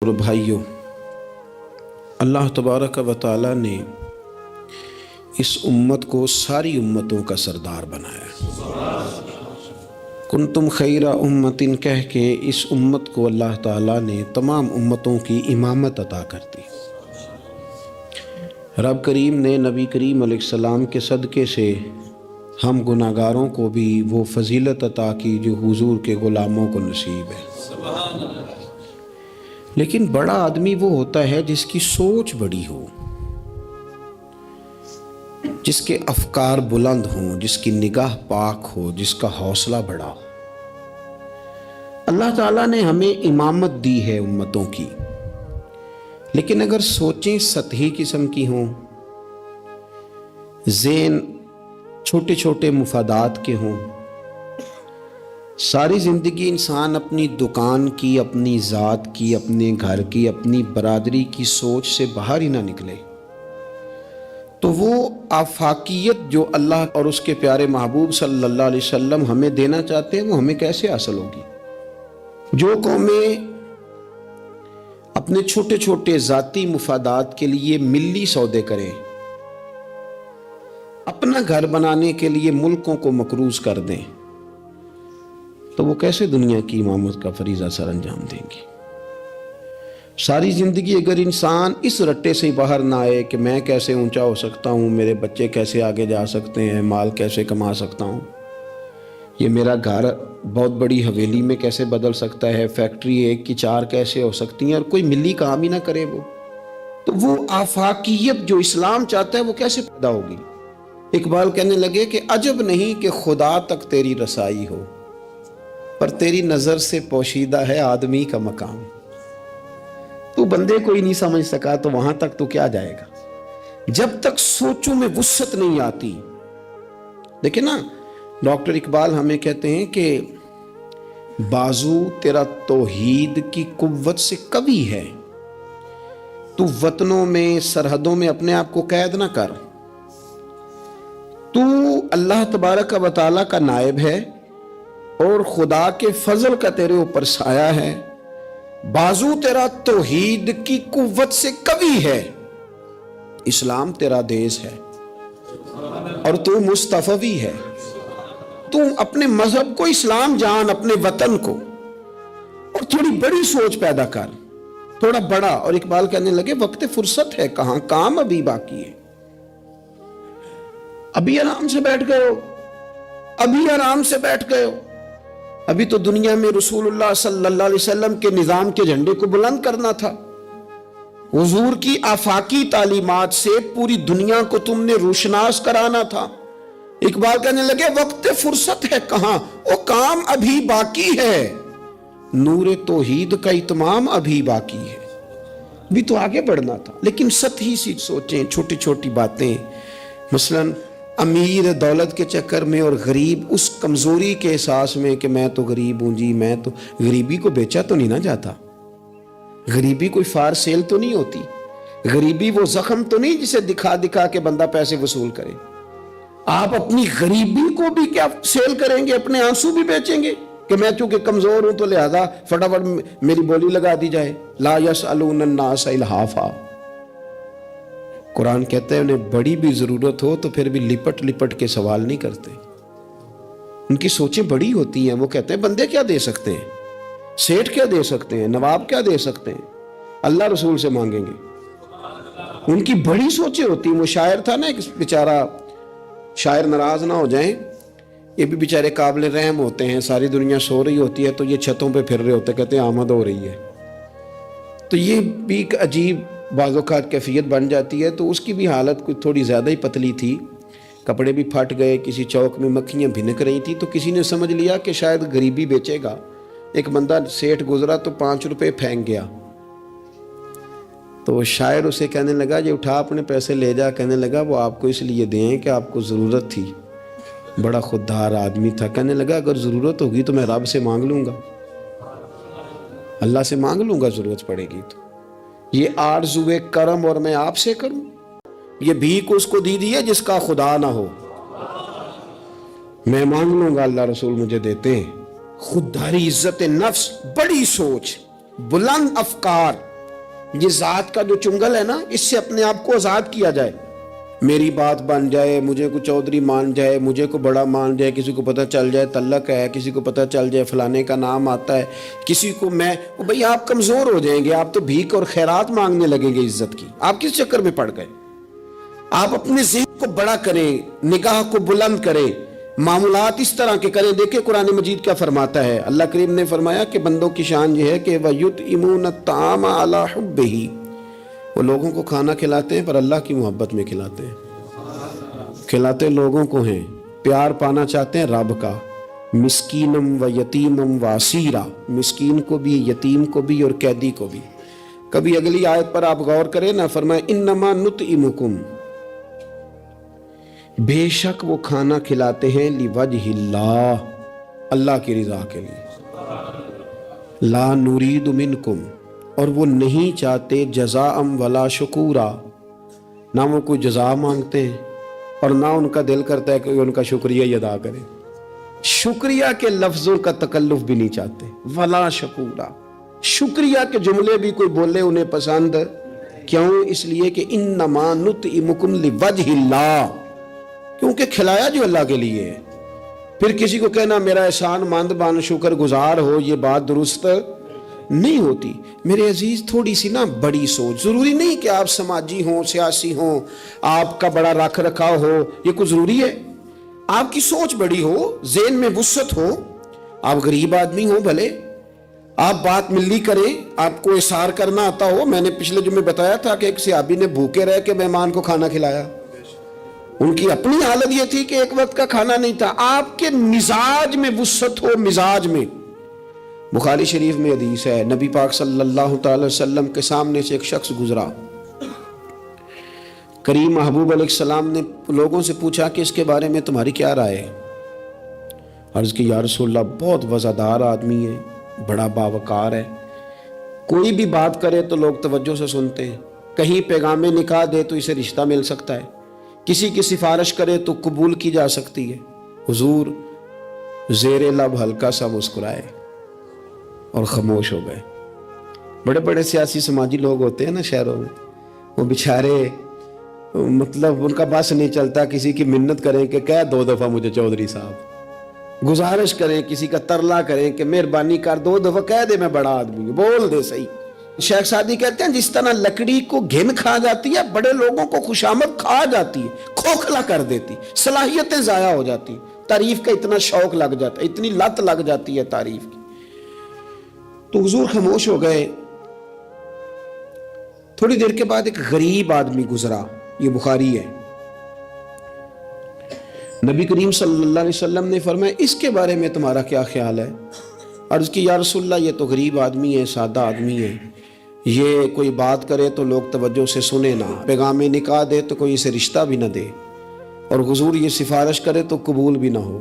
اور بھائیوں، اللہ تبارک و تعالی نے اس امت کو ساری امتوں کا سردار بنایا۔ کنتم خیر امت کہہ کے اس امت کو اللہ تعالیٰ نے تمام امتوں کی امامت عطا کر دی۔ رب کریم نے نبی کریم علیہ السلام کے صدقے سے ہم گناہگاروں کو بھی وہ فضیلت عطا کی جو حضور کے غلاموں کو نصیب ہے۔ لیکن بڑا آدمی وہ ہوتا ہے جس کی سوچ بڑی ہو، جس کے افکار بلند ہوں، جس کی نگاہ پاک ہو، جس کا حوصلہ بڑا ہو۔ اللہ تعالیٰ نے ہمیں امامت دی ہے امتوں کی، لیکن اگر سوچیں سطحی قسم کی ہوں، ذہن چھوٹے چھوٹے مفادات کے ہوں، ساری زندگی انسان اپنی دکان کی، اپنی ذات کی، اپنے گھر کی، اپنی برادری کی سوچ سے باہر ہی نہ نکلے، تو وہ آفاقیت جو اللہ اور اس کے پیارے محبوب صلی اللہ علیہ وسلم ہمیں دینا چاہتے ہیں وہ ہمیں کیسے حاصل ہوگی؟ جو قومیں اپنے چھوٹے چھوٹے ذاتی مفادات کے لیے ملی سودے کریں، اپنا گھر بنانے کے لیے ملکوں کو مقروض کر دیں، تو وہ کیسے دنیا کی امامت کا فریضہ سر انجام دیں گی؟ ساری زندگی اگر انسان اس رٹے سے باہر نہ آئے کہ میں کیسے اونچا ہو سکتا ہوں، میرے بچے کیسے آگے جا سکتے ہیں، مال کیسے کما سکتا ہوں، یہ میرا گھر بہت بڑی حویلی میں کیسے بدل سکتا ہے، فیکٹری 1 کی 4 کیسے ہو سکتی ہیں، اور کوئی ملی کام ہی نہ کرے، تو وہ آفاقیت جو اسلام چاہتا ہے وہ کیسے پیدا ہوگی؟ اقبال کہنے لگے کہ عجب نہیں کہ خدا تک تیری رسائی ہو، پر تیری نظر سے پوشیدہ ہے آدمی کا مقام۔ تو بندے کو ہی نہیں سمجھ سکا تو وہاں تک تو کیا جائے گا؟ جب تک سوچوں میں وسعت نہیں آتی۔ دیکھیں نا، ڈاکٹر اقبال ہمیں کہتے ہیں کہ بازو تیرا توحید کی قوت سے قوی ہے، تو وطنوں میں سرحدوں میں اپنے آپ کو قید نہ کر، تو اللہ تبارک و تعالیٰ کا نائب ہے اور خدا کے فضل کا تیرے اوپر سایہ ہے، بازو تیرا توحید کی قوت سے قوی ہے، اسلام تیرا دیس ہے اور تو مصطفی ہے۔ تو اپنے مذہب کو اسلام جان، اپنے وطن کو، اور تھوڑی بڑی سوچ پیدا کر، تھوڑا بڑا۔ اور اقبال کہنے لگے وقت فرصت ہے کہاں، کام ابھی باقی ہے، ابھی آرام سے بیٹھ گئے ہو، ابھی آرام سے بیٹھ گئے ہو، ابھی تو دنیا میں رسول اللہ صلی اللہ علیہ وسلم کے نظام کے جھنڈے کو بلند کرنا تھا، حضور کی آفاقی تعلیمات سے پوری دنیا کو تم نے روشناس کرانا تھا۔ اقبال کہنے لگے وقت فرصت ہے کہاں، وہ کام ابھی باقی ہے، نور توحید کا اتمام ابھی باقی ہے، بھی تو آگے بڑھنا تھا۔ لیکن سطحی سی سوچیں، چھوٹی چھوٹی باتیں، مثلاً امیر دولت کے چکر میں اور غریب اس کمزوری کے احساس میں کہ میں تو غریب ہوں جی، میں تو، غریبی کو بیچا تو نہیں نہ جاتا، غریبی کوئی فار سیل تو نہیں ہوتی، غریبی وہ زخم تو نہیں جسے دکھا دکھا کے بندہ پیسے وصول کرے۔ آپ اپنی غریبی کو بھی کیا سیل کریں گے، اپنے آنسو بھی بیچیں گے کہ میں چونکہ کمزور ہوں تو لہذا فٹافٹ میری بولی لگا دی جائے؟ لا یسألون الناس الحافا۔ قرآن کہتا ہے انہیں بڑی بھی ضرورت ہو تو پھر بھی لپٹ لپٹ کے سوال نہیں کرتے، ان کی سوچیں بڑی ہوتی ہیں۔ وہ کہتے ہیں بندے کیا دے سکتے ہیں، سیٹھ کیا دے سکتے ہیں، نواب کیا دے سکتے ہیں، اللہ رسول سے مانگیں گے۔ ان کی بڑی سوچیں ہوتی ہیں۔ وہ شاعر تھا نا ایک بیچارہ، شاعر ناراض نہ ہو جائیں، یہ بھی بیچارے قابل رحم ہوتے ہیں، ساری دنیا سو رہی ہوتی ہے تو یہ چھتوں پہ پھر رہے ہوتے، کہتے ہیں آمد ہو رہی ہے، تو یہ بھی ایک عجیب بعض اوقات کیفیت بن جاتی ہے۔ تو اس کی بھی حالت کوئی تھوڑی زیادہ ہی پتلی تھی، کپڑے بھی پھٹ گئے، کسی چوک میں مکھیاں بھنک رہی تھی، تو کسی نے سمجھ لیا کہ شاید غریبی بیچے گا۔ ایک بندہ سیٹھ گزرا تو 5 روپے پھینک گیا، تو شاعر اسے کہنے لگا یہ اٹھا اپنے پیسے لے جا۔ کہنے لگا وہ آپ کو اس لیے دیں کہ آپ کو ضرورت تھی، بڑا خوددار آدمی تھا۔ کہنے لگا اگر ضرورت ہوگی تو میں رب سے مانگ لوں گا، اللہ سے مانگ لوں گا ضرورت پڑے گی تو، یہ آرزوئے کرم اور میں آپ سے کروں؟ یہ بھیک اس کو دی ہے جس کا خدا نہ ہو، میں مانگ لوں گا اللہ رسول مجھے دیتے ہیں۔ خودداری، عزت نفس، بڑی سوچ، بلند افکار، یہ ذات کا جو چنگل ہے نا، اس سے اپنے آپ کو آزاد کیا جائے. میری بات بن جائے، مجھے کو چودھری مان جائے، مجھے کو بڑا مان جائے، کسی کو پتہ چل جائے تعلق ہے، کسی کو پتہ چل جائے فلانے کا نام آتا ہے، کسی کو میں بھئی آپ کمزور ہو جائیں گے، آپ تو بھیک اور خیرات مانگنے لگیں گے عزت کی. آپ کس چکر میں پڑ گئے؟ آپ اپنے ذہن کو بڑا کریں، نگاہ کو بلند کریں، معاملات اس طرح کے کریں. دیکھیں قرآن مجید کیا فرماتا ہے. اللہ کریم نے فرمایا کہ بندوں کی شان یہ ہے کہ وَيُطْعِمُونَ الطَّعَامَ عَلَىٰ حُبِّهِ، وہ لوگوں کو کھانا کھلاتے ہیں پر اللہ کی محبت میں کھلاتے ہیں. کھلاتے لوگوں کو ہیں، پیار پانا چاہتے ہیں رب کا. مسکینم و یتیمم و اسیرا، مسکین کو بھی، یتیم کو بھی اور قیدی کو بھی. کبھی اگلی آیت پر آپ غور کریں نا، فرمائے انما نطعمکم، بے شک وہ کھانا کھلاتے ہیں لوجہ اللہ، اللہ کی رضا کے لیے. لا نرید منکم، اور وہ نہیں چاہتے جزاء ولا شکورا، نہ وہ کوئی جزا مانگتے ہیں اور نہ ان کا دل کرتا ہے کہ ان کا شکریہ ہی ادا کرے. شکریہ کے لفظوں کا تکلف بھی نہیں چاہتے. ولا شکورا، شکریہ کے جملے بھی کوئی بولے انہیں پسند کیوں؟ اس لیے کہ انما نطعمکم لوجہ اللہ، کیونکہ کھلایا جو اللہ کے لیے ہے. پھر کسی کو کہنا میرا احسان مند بن، شکر گزار ہو، یہ بات درست نہیں ہوتی. میرے عزیز تھوڑی سی نا بڑی سوچ، ضروری نہیں کہ آپ سماجی ہوں، سیاسی ہوں، آپ کا بڑا رکھ رکھاؤ ہو، یہ کوئی ضروری ہے. آپ کی سوچ بڑی ہو، ذہن میں وسعت ہو، آپ غریب آدمی ہو بھلے، آپ بات ملی کریں، آپ کو احسار کرنا آتا ہو. میں نے پچھلے جمعے بتایا تھا کہ ایک صحابی نے بھوکے رہ کے مہمان کو کھانا کھلایا. ان کی اپنی حالت یہ تھی کہ ایک وقت کا کھانا نہیں تھا. آپ کے مزاج میں وسعت ہو، مزاج میں. بخاری شریف میں حدیث ہے، نبی پاک صلی اللہ تعالی وسلم کے سامنے سے ایک شخص گزرا. کریم محبوب علیہ السلام نے لوگوں سے پوچھا کہ اس کے بارے میں تمہاری کیا رائے ہے؟ عرض کی یا رسول اللہ بہت وزادار آدمی ہے، بڑا باوقار ہے، کوئی بھی بات کرے تو لوگ توجہ سے سنتے ہیں، کہیں پیغام نکاح دے تو اسے رشتہ مل سکتا ہے، کسی کی سفارش کرے تو قبول کی جا سکتی ہے. حضور زیر لب ہلکا سا مسکرائے اور خاموش ہو گئے. بڑے بڑے سیاسی سماجی لوگ ہوتے ہیں نا شہروں میں، وہ بیچارے مطلب ان کا بس نہیں چلتا، کسی کی منت کریں کہ کہہ 2 دفعہ مجھے چودھری صاحب، گزارش کریں، کسی کا ترلا کریں کہ مہربانی کر 2 دفعہ کہہ دے میں بڑا آدمی ہوں، بول دے صحیح. شیخ سعدی کہتے ہیں جس طرح لکڑی کو گھن کھا جاتی ہے، بڑے لوگوں کو خوشامد کھا جاتی ہے، کھوکھلا کر دیتی، صلاحیتیں ضائع ہو جاتی، تعریف کا اتنا شوق لگ جاتا ہے، اتنی لت لگ جاتی ہے تعریف کی. تو حضور خاموش ہو گئے. تھوڑی دیر کے بعد ایک غریب آدمی گزرا، یہ بخاری ہے. نبی کریم صلی اللہ علیہ وسلم نے فرمایا اس کے بارے میں تمہارا کیا خیال ہے؟ عرض کی یا رسول اللہ یہ تو غریب آدمی ہے، سادہ آدمی ہے، یہ کوئی بات کرے تو لوگ توجہ سے سنے نہ، پیغام نکاح دے تو کوئی اسے رشتہ بھی نہ دے، اور حضور یہ سفارش کرے تو قبول بھی نہ ہو.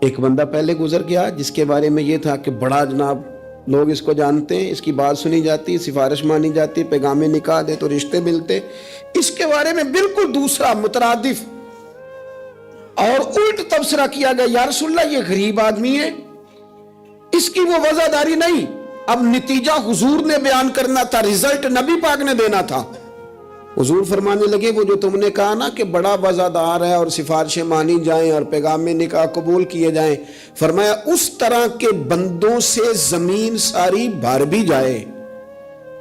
ایک بندہ پہلے گزر گیا جس کے بارے میں یہ تھا کہ بڑا جناب لوگ اس کو جانتے ہیں، اس کی بات سنی جاتی، سفارش مانی جاتی، پیغام نکاح دے تو رشتے ملتے. اس کے بارے میں بالکل دوسرا مترادف اور الٹ تبصرہ کیا گیا، یا رسول اللہ یہ غریب آدمی ہے، اس کی وہ وزاداری نہیں. اب نتیجہ حضور نے بیان کرنا تھا، رزلٹ نبی پاک نے دینا تھا. حضور فرمانے لگے وہ جو تم نے کہا نا کہ بڑا وزادار ہے اور سفارشیں مانی جائیں اور پیغام نکاح قبول کیے جائیں، فرمایا اس طرح کے بندوں سے زمین ساری بھر بھی جائے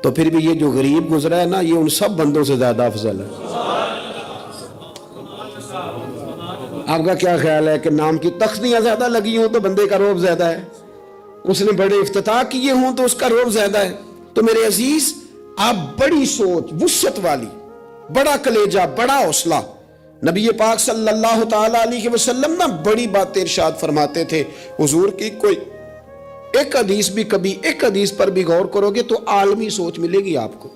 تو پھر بھی یہ جو غریب گزرا ہے نا، یہ ان سب بندوں سے زیادہ افضل ہے. آپ کا کیا خیال ہے کہ نام کی تختیاں زیادہ لگی ہوں تو بندے کا روب زیادہ ہے، اس نے بڑے افتتاح کیے ہوں تو اس کا روب زیادہ ہے؟ تو میرے عزیز آپ بڑی سوچ، وسعت والی، بڑا کلیجہ، بڑا حوصلہ. نبی پاک صلی اللہ تعالی علیہ وسلم نا بڑی باتیں ارشاد فرماتے تھے. حضور کی کوئی ایک حدیث بھی، کبھی ایک حدیث پر بھی غور کرو گے تو عالمی سوچ ملے گی آپ کو،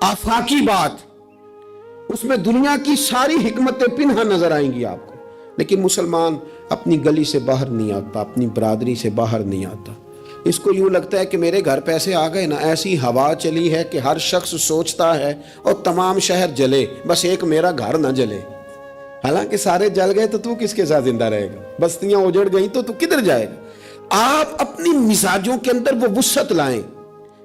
آفاقی بات، اس میں دنیا کی ساری حکمتیں پنہا نظر آئیں گی آپ کو. لیکن مسلمان اپنی گلی سے باہر نہیں آتا، اپنی برادری سے باہر نہیں آتا. اس کو یوں لگتا ہے کہ میرے گھر پیسے آ گئے نا، ایسی ہوا چلی ہے کہ ہر شخص سوچتا ہے اور تمام شہر جلے، بس ایک میرا گھر نہ جلے. حالانکہ سارے جل گئے تو کس کے ساتھ زندہ رہے گا؟ بستیاں اجڑ گئیں تو کدھر جائے گا؟ آپ اپنی مزاجوں کے اندر وہ وسعت لائیں،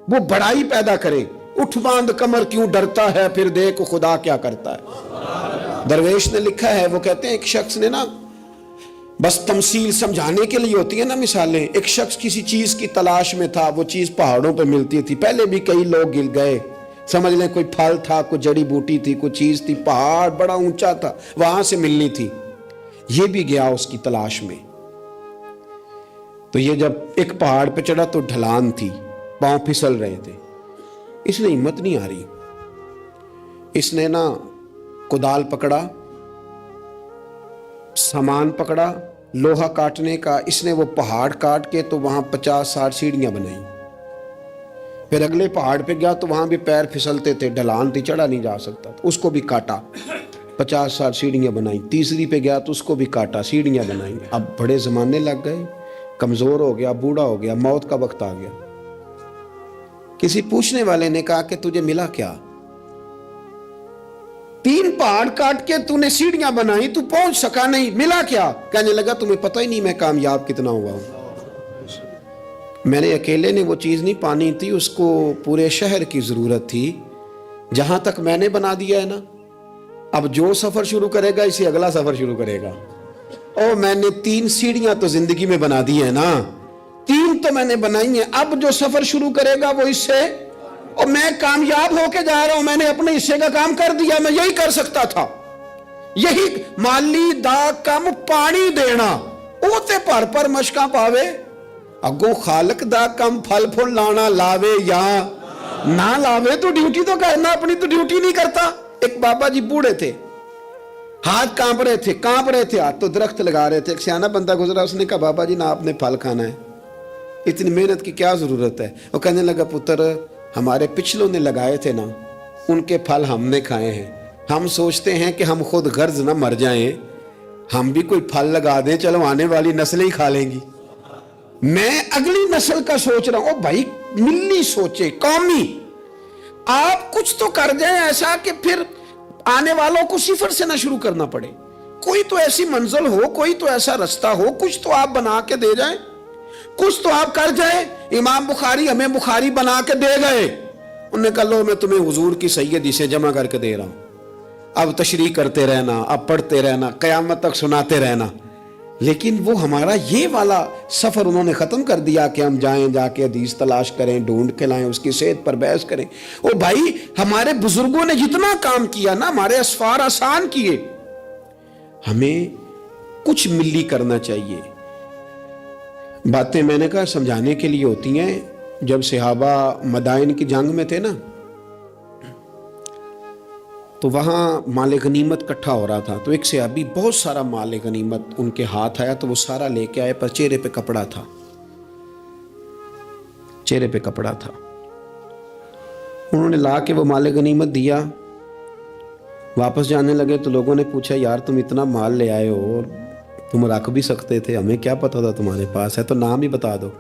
وہ بڑائی پیدا کرے. اٹھ باندھ کمر کیوں ڈرتا ہے, پھر دیکھ خدا کیا کرتا ہے. درویش نے لکھا ہے, وہ کہتے ہیں ایک شخص نے نا, بس تمثیل سمجھانے کے لیے ہوتی ہے نا مثالیں. ایک شخص کسی چیز کی تلاش میں تھا, وہ چیز پہاڑوں پہ ملتی تھی. پہلے بھی کئی لوگ گر گئے, سمجھ لیں کوئی پھل تھا, کوئی جڑی بوٹی تھی, کوئی چیز تھی, پہاڑ بڑا اونچا تھا, وہاں سے ملنی تھی. یہ بھی گیا اس کی تلاش میں. تو یہ جب ایک پہاڑ پہ چڑھا تو ڈھلان تھی, پاؤں پھسل رہے تھے. اس نے ہمت نہیں آ رہی, اس نے نا کدال پکڑا, سامان پکڑا لوہا کاٹنے کا. اس نے وہ پہاڑ کاٹ کے تو وہاں 50-60 سیڑھیاں بنائیں. پھر اگلے پہاڑ پہ گیا تو وہاں بھی پیر پھسلتے تھے, ڈھلان تھی, چڑھا نہیں جا سکتا تھا. اس کو بھی کاٹا, 50-60 سیڑھیاں بنائیں. تیسری پہ گیا تو اس کو بھی کاٹا, سیڑھیاں بنائیں. اب بڑے زمانے لگ گئے, کمزور ہو گیا, بوڑھا ہو گیا, موت کا وقت آ گیا. کسی پوچھنے والے نے کہا کہ تجھے ملا کیا؟ 3 پہاڑ کاٹ کے تو نے سیڑھیاں بنائی, تو پہنچ سکا نہیں, ملا کیا؟ کہنے لگا تمہیں پتہ ہی نہیں میں کامیاب کتنا ہوا ہوں. میں نے اکیلے نے وہ چیز نہیں پانی تھی, اس کو پورے شہر کی ضرورت تھی. جہاں تک میں نے بنا دیا ہے نا, اب جو سفر شروع کرے گا اسی اگلا سفر شروع کرے گا. اور میں نے 3 سیڑھیاں تو زندگی میں بنا دی ہے نا, 3 تو میں نے بنائی ہیں. اب جو سفر شروع کرے گا وہ اس سے, اور میں کامیاب ہو کے جا رہا ہوں, میں نے اپنے حصے کا کام کر دیا. میں یہی کر سکتا تھا, یہی مالی دا کم پانی دینا, اوتے پر مشکاں پاوے, اگوں خالق دا کم پھل پھل لانا, لاوے یا نہ لاوے تو ڈیوٹی تو کرنا, اپنی تو ڈیوٹی نہیں کرتا. ایک بابا جی بوڑھے تھے, ہاتھ کانپ رہے تھے ہاتھ, تو درخت لگا رہے تھے. ایک سیانا بندہ گزرا, اس نے کہا بابا جی نا آپ نے پھل کھانا ہے, اتنی محنت کی کیا ضرورت ہے؟ وہ کہنے لگا پتر, ہمارے پچھلوں نے لگائے تھے نا, ان کے پھل ہم نے کھائے ہیں. ہم سوچتے ہیں کہ ہم خود غرض نہ مر جائیں, ہم بھی کوئی پھل لگا دیں, چلو آنے والی نسلیں ہی کھا لیں گی. میں اگلی نسل کا سوچ رہا ہوں. بھائی ملی سوچے, قومی, آپ کچھ تو کر جائیں ایسا کہ پھر آنے والوں کو صفر سے نہ شروع کرنا پڑے. کوئی تو ایسی منزل ہو, کوئی تو ایسا رستہ ہو, کچھ تو آپ بنا کے دے جائیں, کچھ تو آپ کر جائیں. امام بخاری ہمیں بخاری بنا کے دے گئے, انہوں نے کہا لو میں تمہیں حضور کی سیدی سے جمع کر کے دے رہا ہوں, اب تشریح کرتے رہنا, اب پڑھتے رہنا, قیامت تک سناتے رہنا. لیکن وہ ہمارا یہ والا سفر انہوں نے ختم کر دیا کہ ہم جائیں, جا کے حدیث تلاش کریں, ڈھونڈ کے لائیں, اس کی صحت پر بحث کریں. او بھائی, ہمارے بزرگوں نے جتنا کام کیا نا, ہمارے اسفار آسان کیے, ہمیں کچھ ملی کرنا چاہیے. باتیں میں نے کہا سمجھانے کے لیے ہوتی ہیں. جب صحابہ مدائن کی جنگ میں تھے نا, تو وہاں مال غنیمت اکٹھا ہو رہا تھا. تو ایک صحابی بہت سارا مال غنیمت ان کے ہاتھ آیا, تو وہ سارا لے کے آئے, پر چہرے پہ کپڑا تھا, چہرے پہ کپڑا تھا. انہوں نے لا کے وہ مال غنیمت دیا, واپس جانے لگے تو لوگوں نے پوچھا یار تم اتنا مال لے آئے ہو, تم رکھ بھی سکتے تھے, ہمیں کیا پتا تھا تمہارے پاس ہے, تو نام ہی بتا دو.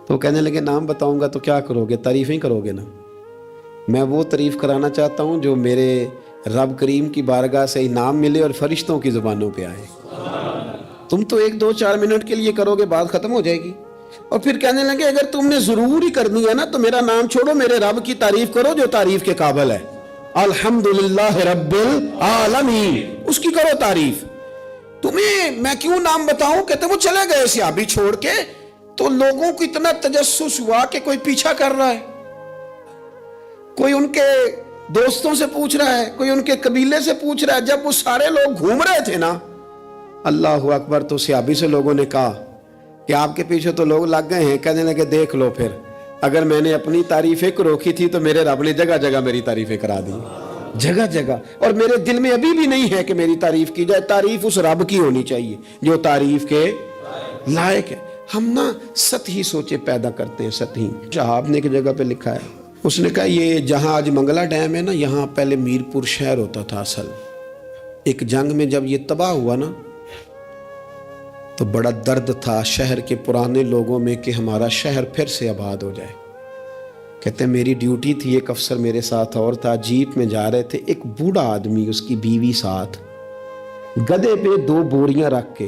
تو کہنے لگے نام بتاؤں گا تو کیا کرو گے, تعریفیں کرو گے نا. میں وہ تعریف کرانا چاہتا ہوں جو میرے رب کریم کی بارگاہ سے انعام ملے اور فرشتوں کی زبانوں پہ آئے. تم تو 1-2-4 منٹ کے لیے کرو گے, بات ختم ہو جائے گی. اور پھر کہنے لگے اگر تم نے ضرور ہی کرنی ہے نا تو میرا نام چھوڑو, میرے رب کی تعریف کرو جو تعریف کے قابل ہے. الحمدللہ رب العالمین, اس کی کرو تعریف. تمہیں میں کیوں نام بتاؤں؟ کہتے وہ چلے گئے صحابی چھوڑ کے, تو لوگوں کو اتنا تجسس ہوا کہ کوئی پیچھا کر رہا ہے, کوئی ان کے دوستوں سے پوچھ رہا ہے, کوئی ان کے قبیلے سے پوچھ رہا ہے. جب وہ سارے لوگ گھوم رہے تھے نا, اللہ اکبر, تو صحابی سے لوگوں نے کہا کہ آپ کے پیچھے تو لوگ لگ گئے ہیں. کہنے لگے دیکھ لو, پھر اگر میں نے اپنی تعریفیں کو روکی تھی تو میرے رب نے جگہ جگہ میری تعریفیں کرا دی, جگہ جگہ. اور میرے دل میں ابھی بھی نہیں ہے کہ میری تعریف کی جائے. تعریف اس رب کی ہونی چاہیے جو تعریف کے لائق ہے. ہم نا سطحی سوچے پیدا کرتے ہیں, سطحی. شہاب نے ایک جگہ پہ لکھا ہے, اس نے کہا یہ جہاں آج منگلا ڈیم ہے نا, یہاں پہلے میرپور شہر ہوتا تھا اصل. ایک جنگ میں جب یہ تباہ ہوا نا تو بڑا درد تھا شہر کے پرانے لوگوں میں کہ ہمارا شہر پھر سے آباد ہو جائے. کہتے ہیں میری ڈیوٹی تھی, ایک افسر میرے ساتھ اور تھا, جیپ میں جا رہے تھے, ایک بوڑھا آدمی, اس کی بیوی ساتھ, گدھے پہ 2 بوریاں رکھ کے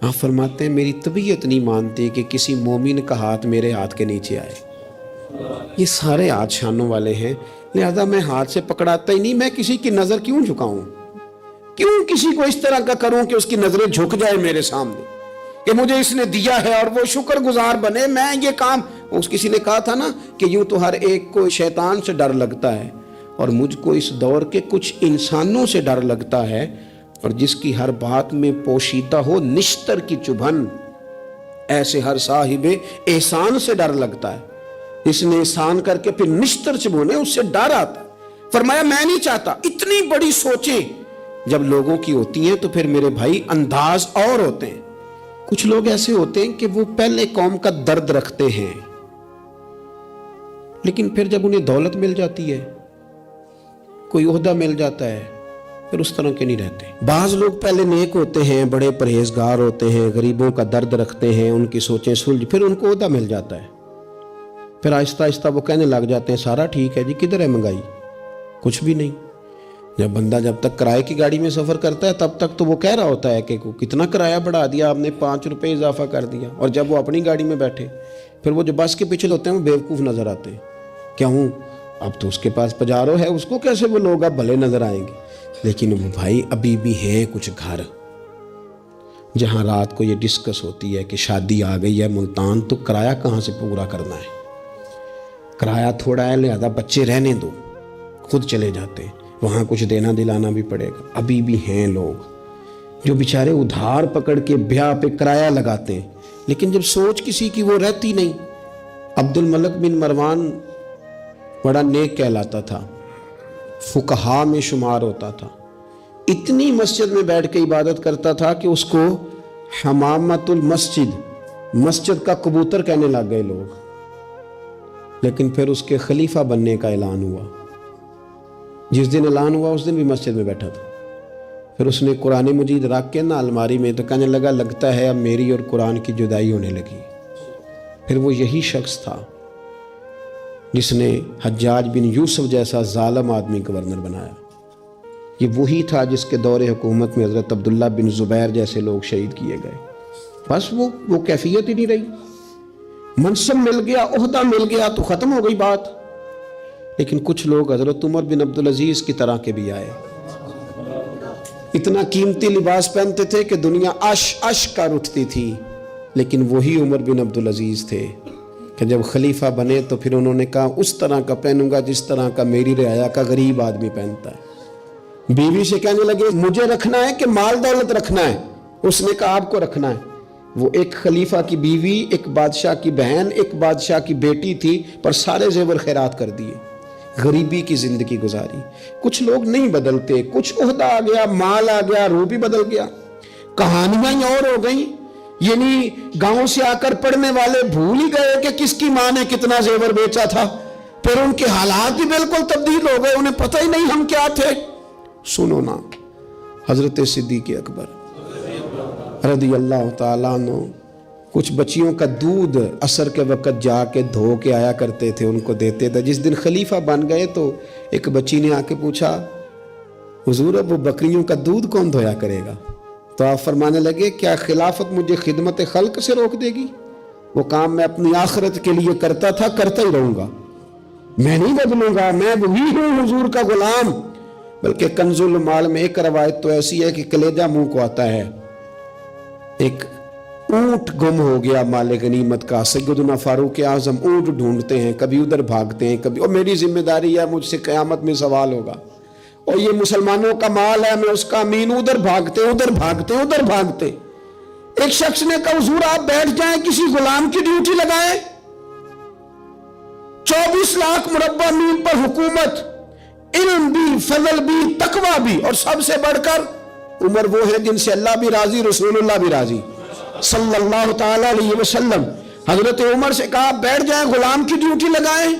آپ فرماتے ہیں میری طبیعت نہیں مانتی کہ کسی مومن کا ہاتھ میرے ہاتھ کے نیچے آئے. یہ سارے ہاتھ شانوں والے ہیں، لہذا میں ہاتھ سے پکڑاتا ہی نہیں. میں کسی کی نظر کیوں جھکاؤں؟ کیوں کسی کو اس طرح کا کروں کہ اس کی نظریں جھک جائے میرے سامنے کہ مجھے اس نے دیا ہے اور وہ شکر گزار بنے. میں یہ کام، اس کسی نے کہا تھا نا کہ یوں تو ہر ایک کو شیطان سے ڈر لگتا ہے، اور مجھ کو اس دور کے کچھ انسانوں سے ڈر لگتا ہے، اور جس کی ہر بات میں پوشیدہ ہو نشتر کی چبھن، ایسے ہر صاحب احسان سے ڈر لگتا ہے. اس نے احسان کر کے پھر نشتر چبھونے، اس سے ڈر آتا. فرمایا میں نہیں چاہتا. اتنی بڑی سوچیں جب لوگوں کی ہوتی ہیں تو پھر میرے بھائی انداز اور ہوتے ہیں. کچھ لوگ ایسے ہوتے ہیں کہ وہ پہلے قوم کا درد رکھتے ہیں، لیکن پھر جب انہیں دولت مل جاتی ہے، کوئی عہدہ مل جاتا ہے، پھر اس طرح کے نہیں رہتے. بعض لوگ پہلے نیک ہوتے ہیں، بڑے پرہیزگار ہوتے ہیں، غریبوں کا درد رکھتے ہیں، ان کی سوچیں سلجھ، پھر ان کو عہدہ مل جاتا ہے، پھر آہستہ آہستہ وہ کہنے لگ جاتے ہیں سارا ٹھیک ہے جی، کدھر ہے مہنگائی؟ کچھ بھی نہیں. جب بندہ جب تک کرائے کی گاڑی میں سفر کرتا ہے تب تک تو وہ کہہ رہا ہوتا ہے کہ کتنا کرایہ بڑھا دیا آپ نے، 5 روپے اضافہ کر دیا. اور جب وہ اپنی گاڑی میں بیٹھے، پھر وہ جو بس کے پیچھے ہوتے ہیں وہ بیوقوف نظر آتے ہیں. کیوں؟ اب تو اس کے پاس پجارو ہے، اس کو کیسے وہ لوگ اب بھلے نظر آئیں گے. لیکن وہ بھائی ابھی بھی ہیں کچھ گھر جہاں رات کو یہ ڈسکس ہوتی ہے کہ شادی آ گئی ہے ملتان، تو کرایہ کہاں سے پورا کرنا ہے؟ کرایہ تھوڑا ہے، لہذا بچے رہنے دو، خود چلے جاتے ہیں، وہاں کچھ دینا دلانا بھی پڑے گا. ابھی بھی ہیں لوگ جو بیچارے ادھار پکڑ کے بیاہ پہ کرایہ لگاتے ہیں، لیکن جب سوچ کسی کی وہ رہتی نہیں. عبد الملک بن مروان بڑا نیک کہلاتا تھا، فقہا میں شمار ہوتا تھا. اتنی مسجد میں بیٹھ کے عبادت کرتا تھا کہ اس کو حمامت المسجد، مسجد کا کبوتر کہنے لگ گئے لوگ. لیکن پھر اس کے خلیفہ بننے کا اعلان ہوا. جس دن اعلان ہوا اس دن بھی مسجد میں بیٹھا تھا. پھر اس نے قرآن مجید رکھ کے نا الماری میں، تو کہنے لگا لگتا ہے اب میری اور قرآن کی جدائی ہونے لگی. پھر وہ یہی شخص تھا جس نے حجاج بن یوسف جیسا ظالم آدمی گورنر بنایا. یہ وہی تھا جس کے دور حکومت میں حضرت عبداللہ بن زبیر جیسے لوگ شہید کیے گئے. بس وہ کیفیت ہی نہیں رہی. منصب مل گیا، عہدہ مل گیا تو ختم ہو گئی بات. لیکن کچھ لوگ حضرت عمر بن عبدالعزیز کی طرح کے بھی آئے، اتنا قیمتی لباس پہنتے تھے کہ دنیا عش کر اٹھتی تھی، لیکن وہی عمر بن عبدالعزیز تھے کہ جب خلیفہ بنے تو پھر انہوں نے کہا اس طرح کا پہنوں گا جس طرح کا میری رعایا کا غریب آدمی پہنتا ہے. بیوی سے کہنے لگے مجھے رکھنا ہے کہ مال دولت رکھنا ہے؟ اس نے کہا آپ کو رکھنا ہے. وہ ایک خلیفہ کی بیوی، ایک بادشاہ کی بہن، ایک بادشاہ کی بیٹی تھی، پر سارے زیور خیرات کر دیے، غریبی کی زندگی گزاری. کچھ لوگ نہیں بدلتے، کچھ عہدہ آ گیا، مال آ گیا، روح بھی بدل گیا. کہانیاں ہی اور ہو گئیں. یعنی گاؤں سے آ کر پڑھنے والے بھول ہی گئے کہ کس کی ماں نے کتنا زیور بیچا تھا. پھر ان کے حالات ہی بالکل تبدیل ہو گئے، انہیں پتہ ہی نہیں ہم کیا تھے. سنو نا، حضرت صدیق اکبر رضی اللہ تعالیٰ عنہ کچھ بچیوں کا دودھ عصر کے وقت جا کے دھو کے آیا کرتے تھے، ان کو دیتے تھے. جس دن خلیفہ بن گئے تو ایک بچی نے آ کے پوچھا حضور اب وہ بکریوں کا دودھ کون دھویا کرے گا؟ تو آپ فرمانے لگے کیا خلافت مجھے خدمت خلق سے روک دے گی؟ وہ کام میں اپنی آخرت کے لیے کرتا تھا، کرتا ہی رہوں گا، میں نہیں بدلوں گا، میں وہی ہوں حضور کا غلام. بلکہ کنز المال میں ایک روایت تو ایسی ہے کہ کلیجہ منہ کو آتا ہے. ایک اونٹ گم ہو گیا مال غنیمت کا. سیدنا فاروق اعظم اونٹ ڈھونڈتے ہیں، کبھی ادھر بھاگتے ہیں، کبھی اور میری ذمہ داری ہے، مجھ سے قیامت میں سوال ہوگا، اور یہ مسلمانوں کا مال ہے، میں اس کا امین. ادھر بھاگتے ادھر بھاگتے ادھر بھاگتے. ایک شخص نے کہا حضور آپ بیٹھ جائیں، کسی غلام کی ڈیوٹی لگائیں. 24 لاکھ مربع میل پر حکومت، علم بھی، فضل بھی، تقوی بھی، اور سب سے بڑھ کر عمر وہ ہے جن سے اللہ بھی راضی، رسول اللہ بھی راضی صلی اللہ تعالی علیہ وسلم. حضرت عمر سے کہا بیٹھ جائیں، غلام کی ڈیوٹی لگائیں.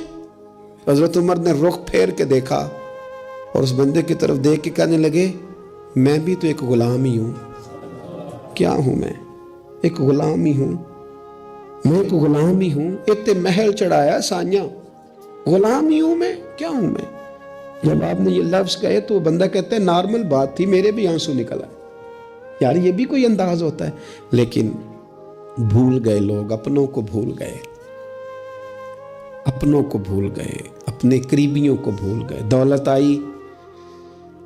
حضرت عمر نے رخ پھیر کے دیکھا اور اس بندے کی طرف دیکھ کے کہنے لگے میں بھی تو ایک غلام ہی ہوں. کیا ہوں میں؟ ایک غلام ہی ہوں. میں ایک غلام ہی ہوں. ایک تے محل چڑھایا سانیاں، غلام ہی ہوں میں. کیا ہوں میں؟ جب آپ نے یہ لفظ کہے تو وہ بندہ کہتا ہے نارمل بات تھی، میرے بھی آنسو نکل آئے. یار یہ بھی کوئی انداز ہوتا ہے. لیکن بھول گئے لوگ، اپنوں کو بھول گئے، اپنوں کو بھول گئے، اپنے قریبیوں کو بھول گئے. دولت آئی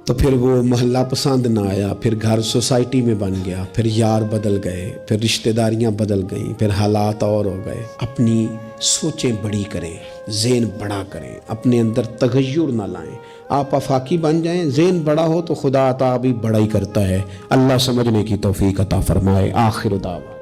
تو پھر وہ محلہ پسند نہ آیا، پھر گھر سوسائٹی میں بن گیا، پھر یار بدل گئے، پھر رشتہ داریاں بدل گئیں، پھر حالات اور ہو گئے. اپنی سوچیں بڑی کریں، ذہن بڑا کریں، اپنے اندر تغیر نہ لائیں. آپ آفاقی بن جائیں، ذہن بڑا ہو تو خدا عطا بھی بڑا ہی کرتا ہے. اللہ سمجھنے کی توفیق عطا فرمائے. آخر دعوانا